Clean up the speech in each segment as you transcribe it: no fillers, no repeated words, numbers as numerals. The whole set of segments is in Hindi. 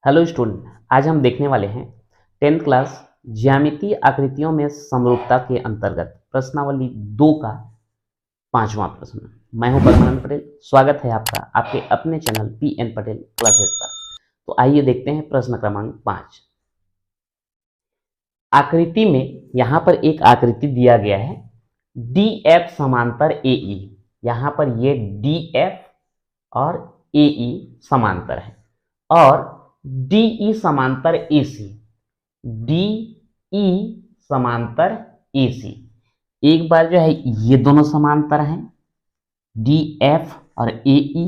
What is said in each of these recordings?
हेलो स्टूडेंट, आज हम देखने वाले हैं 10th क्लास ज्यामितीय आकृतियों में समरूपता के अंतर्गत प्रश्नावली 2 का 5वां प्रश्न। मैं हूं परमानंद पटेल। स्वागत है आपका आपके अपने चैनल PN पटेल क्लासेस पर। तो आइए देखते हैं प्रश्न क्रमांक 5। आकृति में यहां पर एक आकृति दिया गया है DF समांतर AE। यहां पर ये DF और AE समांतर है और DE समांतर AC, DE समांतर AC। एक बार जो है ये दोनों समांतर हैं DF और AE,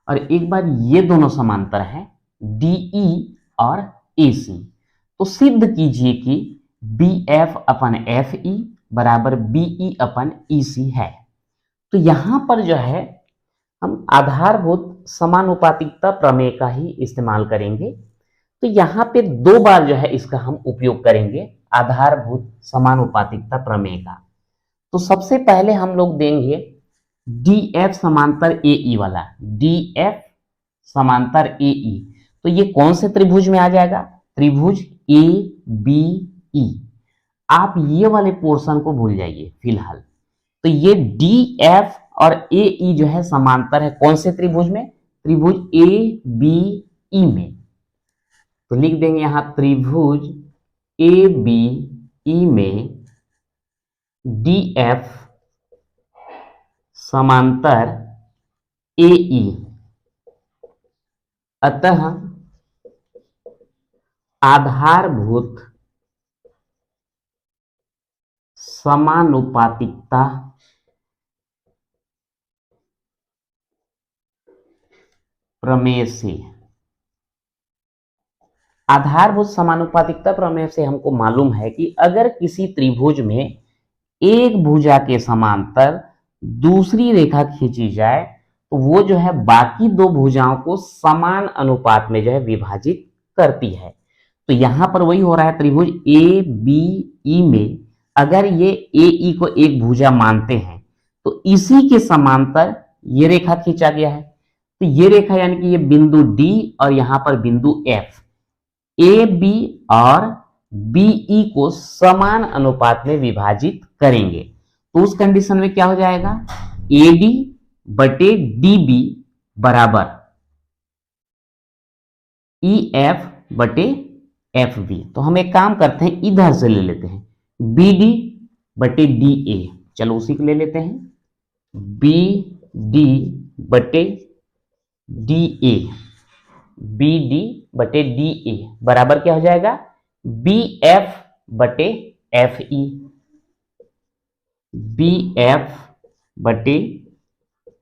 और एक बार ये दोनों समांतर हैं DE और AC। तो सिद्ध कीजिए कि BF अपन FE बराबर BE अपन EC है। तो यहां पर जो है हम आधारभूत समानुपातिकता प्रमेय का ही इस्तेमाल करेंगे। तो यहाँ पे 2 बार जो है इसका हम उपयोग करेंगे आधारभूत समानुपातिकता प्रमेय का। तो सबसे पहले हम लोग देंगे DF समांतर AE वाला, DF समांतर AE। तो ये कौन से त्रिभुज में आ जाएगा? त्रिभुज ABE। आप ये वाले पोर्शन को भूल जाइए फिलहाल। तो ये DF और AE जो है समांतर है कौन से त्रिभुज में? त्रिभुज ABE में। तो लिख देंगे यहां त्रिभुज ABE में DF समांतर AE। अतः आधारभूत समानुपातिकता प्रमेय से, आधारभूत समानुपातिकता प्रमेय से हमको मालूम है कि अगर किसी त्रिभुज में एक भुजा के समांतर दूसरी रेखा खींची जाए तो वो जो है बाकी 2 भुजाओं को समान अनुपात में जो है विभाजित करती है। तो यहां पर वही हो रहा है, त्रिभुज ABE में अगर ये AE को एक भुजा मानते हैं तो इसी के समांतर ये रेखा खींचा गया है। तो ये रेखा यानी कि ये बिंदु D और यहां पर बिंदु F, AB और BE को समान अनुपात में विभाजित करेंगे। तो उस कंडीशन में क्या हो जाएगा? AD बटे DB बराबर EF बटे FB। तो हम एक काम करते हैं, इधर से ले लेते हैं BD बटे DA। चलो उसी को ले लेते हैं BD बटे DA। BD बटे DA बराबर क्या हो जाएगा? BF बटे FE। BF बटे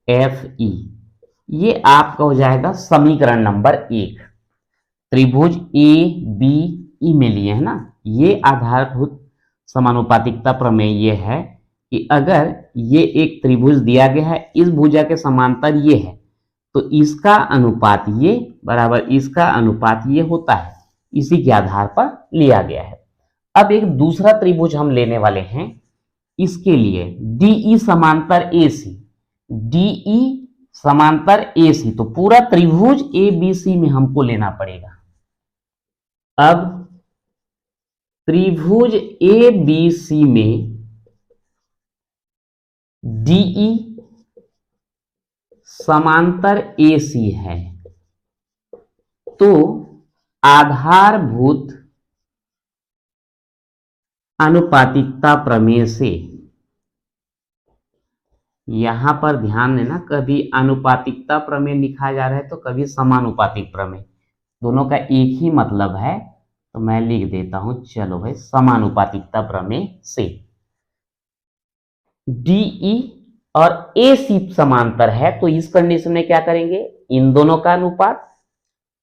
FE ये आपका हो जाएगा समीकरण नंबर 1। त्रिभुज ABE में लिए है ना, ये आधारभूत समानुपातिकता प्रमेय ये है कि अगर ये एक त्रिभुज दिया गया है, इस भुजा के समांतर ये है, तो इसका अनुपात ये बराबर इसका अनुपात ये होता है, इसी के आधार पर लिया गया है। अब एक दूसरा त्रिभुज हम लेने वाले हैं, इसके लिए DE समांतर AC, DE समांतर AC। तो पूरा त्रिभुज ABC में हमको लेना पड़ेगा। अब त्रिभुज ABC में DE समांतर AC है, तो आधारभूत अनुपातिकता प्रमेय से, यहां पर ध्यान देना, कभी अनुपातिकता प्रमेय लिखा जा रहा है तो कभी समानुपातिक प्रमेय, दोनों का एक ही मतलब है। तो मैं लिख देता हूं, चलो भाई, समानुपातिकता प्रमेय से DE और AC समांतर है, तो इस कंडीशन में क्या करेंगे? इन दोनों का अनुपात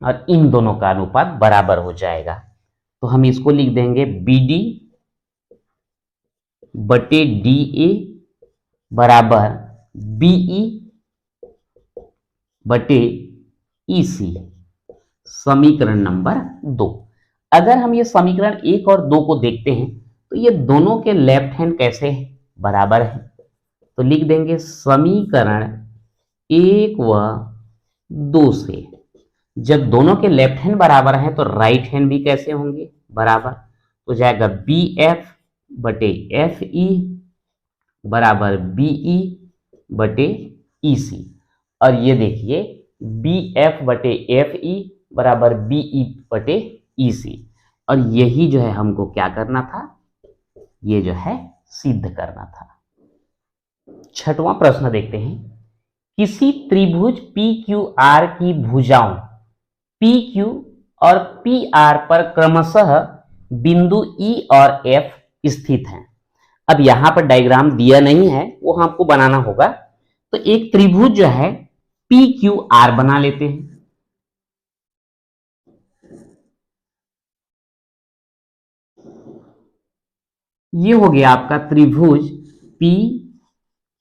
और इन दोनों का अनुपात बराबर हो जाएगा। तो हम इसको लिख देंगे BD बटे DA बराबर BE बटे EC, समीकरण नंबर 2। अगर हम ये समीकरण 1 और 2 को देखते हैं तो ये दोनों के लेफ्ट हैंड कैसे है? बराबर है। तो लिख देंगे समीकरण 1 व 2 से जब दोनों के लेफ्ट हैंड बराबर हैं तो राइट हैंड भी कैसे होंगे, बराबर। तो जाएगा बी एफ बटे एफ ई बराबर बी ई बटे ई सी। और ये देखिए बी एफ बटे एफ ई बराबर बी ई बटे ई सी। और यही जो है हमको क्या करना था, ये जो है सिद्ध करना था। छठवां प्रश्न देखते हैं। किसी त्रिभुज पी क्यू आर की भुजाओं पी क्यू और पी आर पर क्रमशः बिंदु ई और एफ स्थित हैं। अब यहां पर डायग्राम दिया नहीं है, वो हमको बनाना होगा। तो एक त्रिभुज जो है पी क्यू आर बना लेते हैं। ये हो गया आपका त्रिभुज पी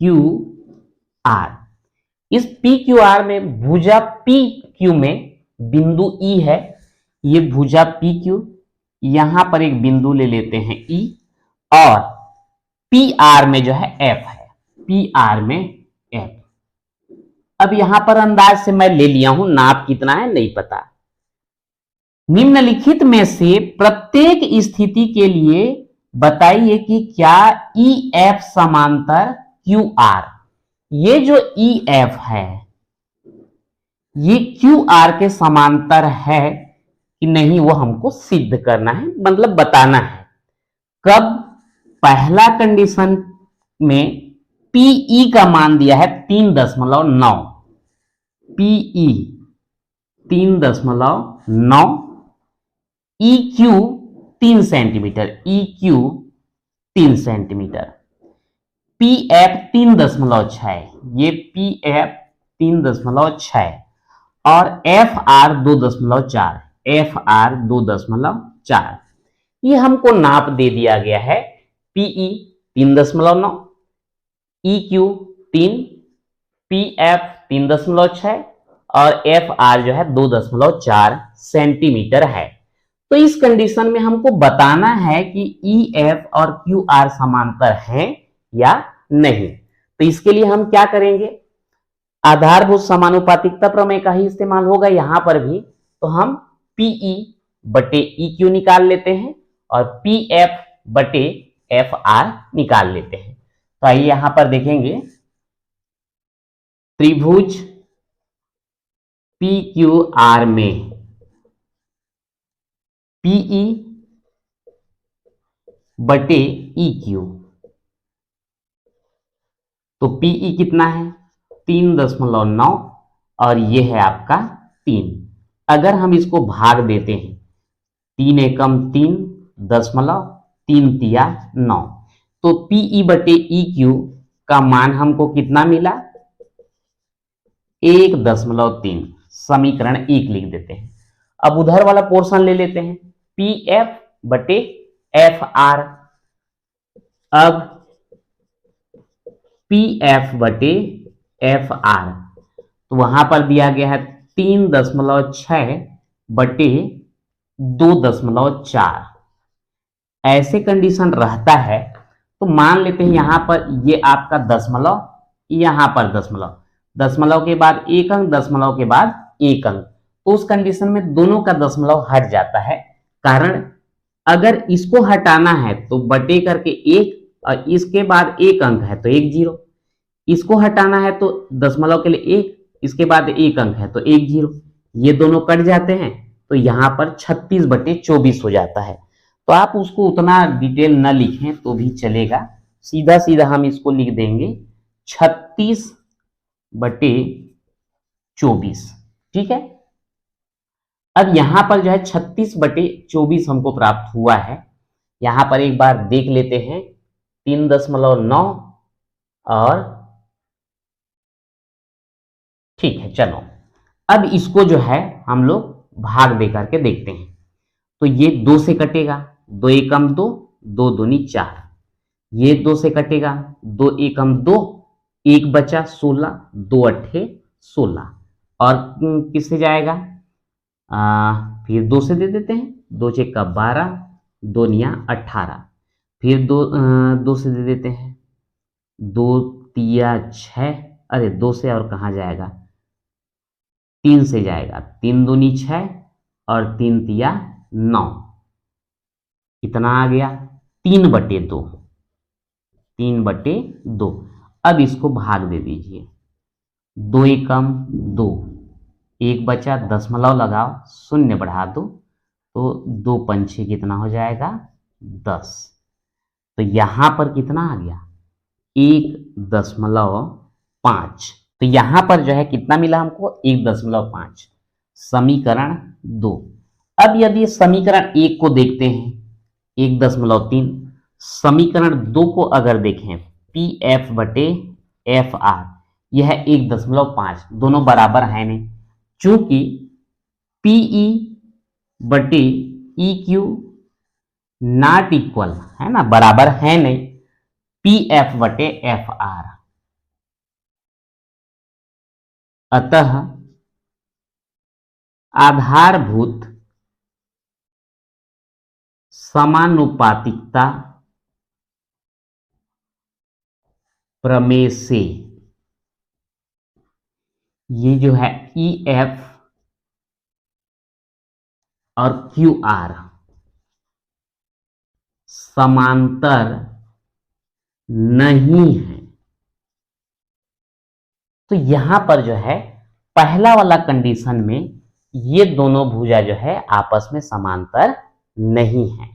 क्यू आर। इस पी क्यू आर में भुजा पी क्यू में बिंदु ई है। ये भुजा पी क्यू, यहां पर एक बिंदु ले लेते हैं ई, और पी आर में जो है एफ है, पी आर में एफ। अब यहां पर अंदाज से मैं ले लिया हूं, नाप कितना है नहीं पता। निम्नलिखित में से प्रत्येक स्थिति के लिए बताइए कि क्या ई एफ समांतर क्यू आर। ये जो ई एफ है ये क्यू आर के समांतर है कि नहीं, वो हमको सिद्ध करना है, मतलब बताना है। कब? पहला कंडीशन में पीई का मान दिया है 3.9, PE 3.9, E Q 3 centimetre, E Q 3 centimetre, P F 3.6, ये पी एफ 3.6 और एफ आर 2.4, एफ आर 2.4। ये हमको नाप दे दिया गया है। PE 3.9, E Q 3, P F 3.6 और एफ आर जो है 2.4 सेंटीमीटर है। तो इस कंडीशन में हमको बताना है कि ई एफ और क्यू आर समांतर हैं या नहीं। तो इसके लिए हम क्या करेंगे, आधारभूत समानुपातिकता प्रमेय का ही इस्तेमाल होगा यहां पर भी। तो हम पीई बटे ई क्यू निकाल लेते हैं और पी एफ बटे एफ आर निकाल लेते हैं। तो आइए यहां पर देखेंगे, त्रिभुज पी क्यू आर में पीई बटे ई क्यू, तो पीई कितना है 3.9 और ये है आपका 3। अगर हम इसको भाग देते हैं, 3 एकम 3, 3 तिया 9, तो पीई बटे ई क्यू का मान हमको कितना मिला 1.3। समीकरण 1 लिख देते हैं। अब उधर वाला पोर्शन ले लेते हैं, पी एफ बटे एफ आर। अब पी एफ बटे एफ आर, तो वहां पर दिया गया है 3.6 बटे 2.4। ऐसे कंडीशन रहता है तो मान लेते हैं यहां पर ये आपका दशमलव, यहां पर दशमलव, दशमलव के बाद एक अंक, दशमलव के बाद एक अंक। तो उस कंडीशन में दोनों का दशमलव हट जाता है। कारण अगर इसको हटाना है तो बटे करके 1 और इसके बाद एक अंक है तो 1 0। इसको हटाना है तो दशमलव के लिए 1, इसके बाद एक अंक है तो 1 0। ये दोनों कट जाते हैं तो यहां पर 36/24 हो जाता है। तो आप उसको उतना डिटेल न लिखें तो भी चलेगा, सीधा सीधा हम इसको लिख देंगे 36/24। ठीक है। अब यहां पर जो है 36/24 हमको प्राप्त हुआ है। यहां पर एक बार देख लेते हैं, 3.9 और ठीक है, चलो अब इसको जो है हम लोग भाग दे करके देखते हैं। तो ये 2 से कटेगा, 2 एकम 2, 2 दूनी 4। ये 2 से कटेगा, 2 एकम 2, 1 बचा 16, 2 अट्ठे 16। और किससे जाएगा, फिर 2 से दे देते हैं, 2 चेका 12, 2 निया 18। फिर 2 से दे देते हैं, 2 तिया 6, अरे 2 से और कहाँ जाएगा, 3 से जाएगा, 3 दूनी 6 और 3 तिया 9, कितना आ गया 3/2, 3/2। अब इसको भाग दे दीजिए, 2 एकम 2, 1 बचा, दशमलव लगाओ, 0 बढ़ा दो तो 2 पंछी कितना हो जाएगा 10। तो यहां पर कितना आ गया 1.5। तो यहां पर जो है कितना मिला हमको 1.5। समीकरण 2। अब यदि समीकरण 1 को देखते हैं 1.3, समीकरण 2 को अगर देखें PF/FR, यह है 1.5, दोनों बराबर है नहीं, चूंकि PE/EQ नॉट इक्वल है ना, बराबर है नहीं PF/FR। अतः आधारभूत समानुपातिकता प्रमेय से ये जो है EF और QR समांतर नहीं है। तो यहां पर जो है पहला वाला कंडीशन में ये दोनों भुजा जो है आपस में समांतर नहीं है।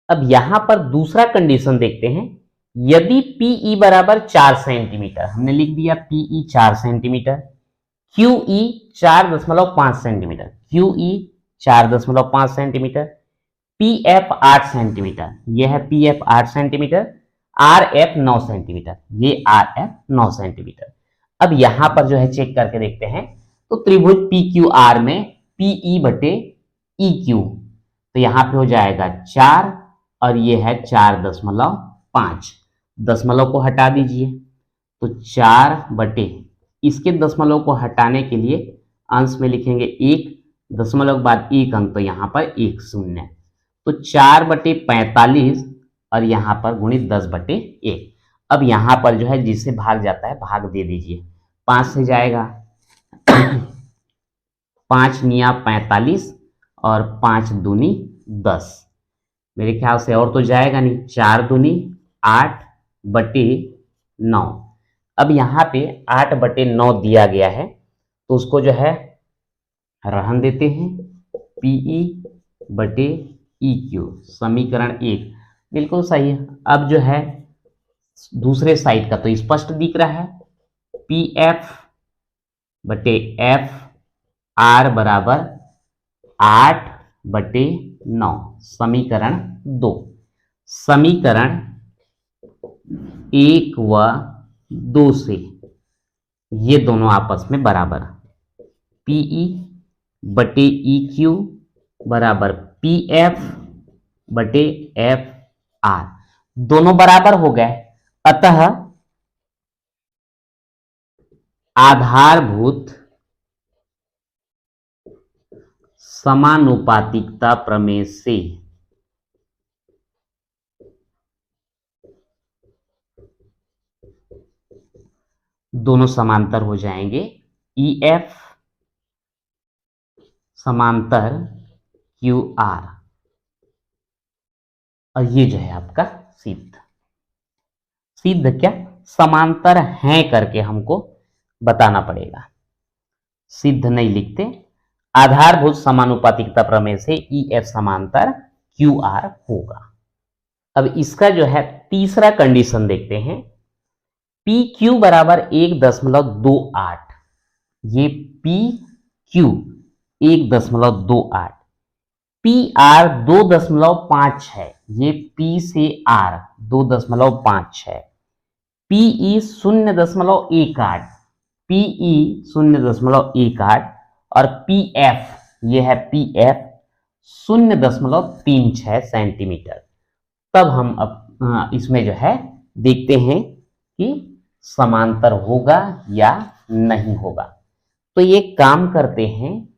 अब यहां पर दूसरा कंडीशन देखते हैं, यदि PE बराबर 4 सेंटीमीटर, हमने लिख दिया PE 4 centimetre, QE 4.5 centimetre, QE 4.5 centimetre, PF 8 centimetre, यह है PF 8 सेंटीमीटर, RF 9 सेंटीमीटर, ये RF 9 सेंटीमीटर। अब यहां पर जो है चेक करके देखते हैं, तो त्रिभुज PQR में PE/EQ, तो यहां पे हो जाएगा 4 और ये है 4.5, दशमलव को हटा दीजिए तो 4 इसके दशमलव को हटाने के लिए अंश में लिखेंगे 1, दशमलव के बाद 1 अंक, तो यहां पर 1 0, तो 4/45 और यहां पर गुणित 10/1। अब यहां पर जो है जिससे भाग जाता है भाग दे दीजिए, 5 से जाएगा 5 निया 45 और 5 दूनी 10, मेरे ख्याल से और तो जाएगा नहीं, 4 दूनी 8/9। अब यहाँ पे 8/9 दिया गया है तो उसको जो है रहन देते हैं, PE/EQ समीकरण 1 बिल्कुल सही है। अब जो है दूसरे साइड का तो स्पष्ट दिख रहा है, PF/FR बराबर 8/9, समीकरण 2। समीकरण 1 व 2 से ये दोनों आपस में बराबर, PE/EQ बराबर PF/FR, दोनों बराबर हो गए। अतः आधारभूत समानुपातिकता प्रमेय से दोनों समांतर हो जाएंगे, EF समांतर QR, और ये जो है आपका सिद्ध। सिद्ध क्या, समांतर हैं करके हमको बताना पड़ेगा, सिद्ध नहीं लिखते। आधारभूत समानुपातिकता प्रमेय से EF समांतर QR होगा। अब इसका जो है तीसरा कंडीशन देखते हैं, PQ बराबर 1.28, ये PQ 1.28, PR 2.5 है, ये P से R 2.5 है, PE 0.18, PE 0.18 और PF, ये है PF 0.36 सेंटीमीटर। तब हम अब इसमें जो है देखते हैं कि समांतर होगा या नहीं होगा। तो ये काम करते हैं,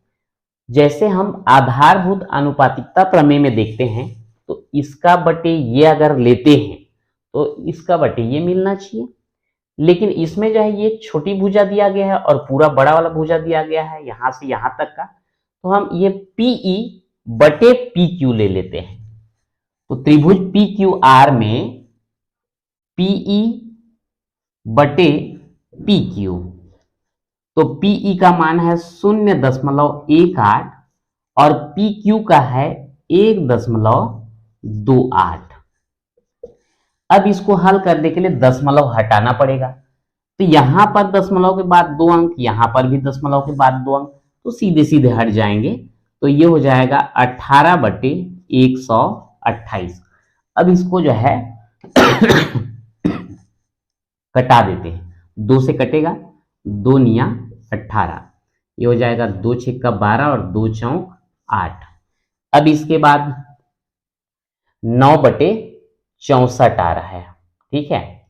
जैसे हम आधारभूत आनुपातिकता प्रमेय में देखते हैं, तो इसका बटे ये अगर लेते हैं तो इसका बटे ये मिलना चाहिए। लेकिन इसमें जो है ये छोटी भुजा दिया गया है और पूरा बड़ा वाला भुजा दिया गया है यहां से यहां तक का, तो हम ये PE बटे PQ ले लेते हैं। तो त्रिभुज PQR में PE बटे PQ, तो PE का मान है 0.18 और PQ का है 1.28। अब इसको हल करने के लिए दशमलव हटाना पड़ेगा, तो यहां पर दशमलव के बाद 2 अंक, यहां पर भी दशमलव के बाद 2 अंक, तो सीधे सीधे हट जाएंगे। तो ये हो जाएगा 18/128। अब इसको जो है कटा देते हैं, 2 से कटेगा, 2 निया 18, ये हो जाएगा 2 छक्का 12 और 2 चौक 8। अब इसके बाद 9/64 आ रहा है, ठीक है।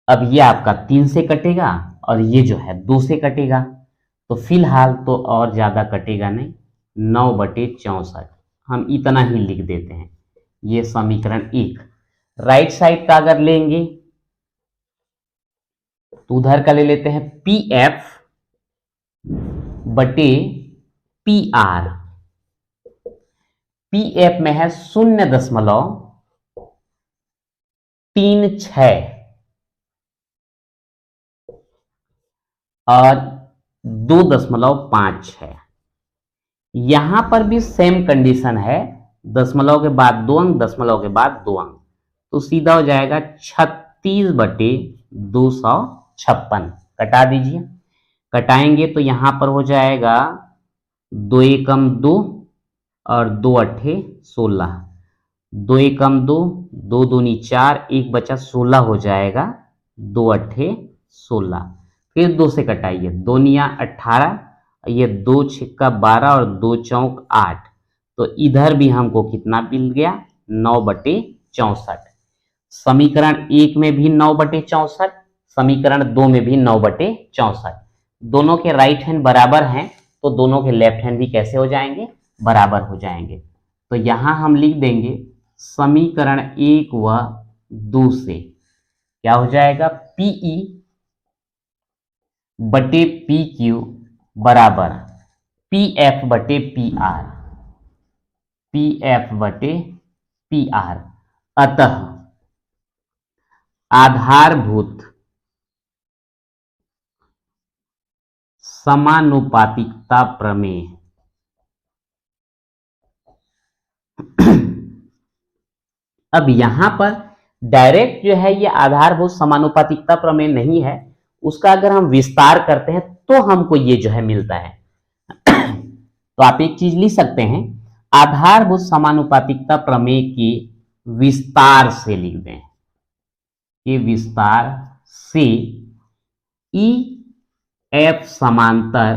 अब ये आपका 3 से कटेगा और ये जो है 2 से कटेगा, तो फिलहाल तो और ज्यादा कटेगा नहीं, 9/64 हम इतना ही लिख देते हैं। ये समीकरण 1। राइट साइड का अगर लेंगे तो उधर का ले लेते हैं PF बटे PR। PF में है 0.36 और 2.56। यहां पर भी सेम कंडीशन है, दशमलव के बाद 2 अंक, दशमलव के बाद 2 अंक, तो सीधा हो जाएगा 36/256। कटा दीजिए, कटाएंगे तो यहां पर हो जाएगा 2 एकम 2 और 2 अट्ठे 16, 2 एकम 2, 2 दूनी 4, 1 बचा 16 हो जाएगा, 2 अट्ठे 16। फिर 2 से कटाइए, 2 निया 18, ये 2 छक्का 12 और 2 चौक 8, तो इधर भी हमको कितना मिल गया, 9/64। समीकरण 1 में भी 9/64, समीकरण 2 में भी 9/64। दोनों के राइट हैंड बराबर हैं, तो दोनों के लेफ्ट हैंड भी कैसे हो जाएंगे, बराबर हो जाएंगे। तो यहां हम लिख देंगे समीकरण 1 व 2 से क्या हो जाएगा, PE बटे PQ बराबर PF बटे PR, PF बटे PR। अतः आधारभूत समानुपातिकता प्रमेय अब यहां पर डायरेक्ट जो है ये आधारभूत समानुपातिकता प्रमेय नहीं है, उसका अगर हम विस्तार करते हैं तो हमको ये जो है मिलता है। तो आप एक चीज लिख सकते हैं, आधारभूत समानुपातिकता प्रमेय के विस्तार से लिख दें, कि विस्तार से EF समांतर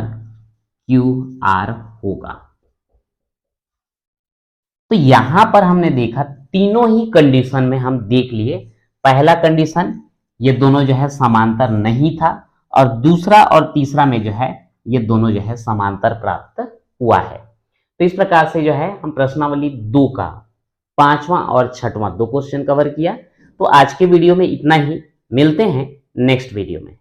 QR होगा। तो यहां पर हमने देखा तीनों ही कंडीशन में हम देख लिए, पहला कंडीशन ये दोनों जो है समांतर नहीं था, और दूसरा और तीसरा में जो है ये दोनों जो है समांतर प्राप्त हुआ है। तो इस प्रकार से जो है हम प्रश्नावली 2 का 5वां और 6वां 2 क्वेश्चन कवर किया। तो आज के वीडियो में इतना ही, मिलते हैं नेक्स्ट वीडियो में।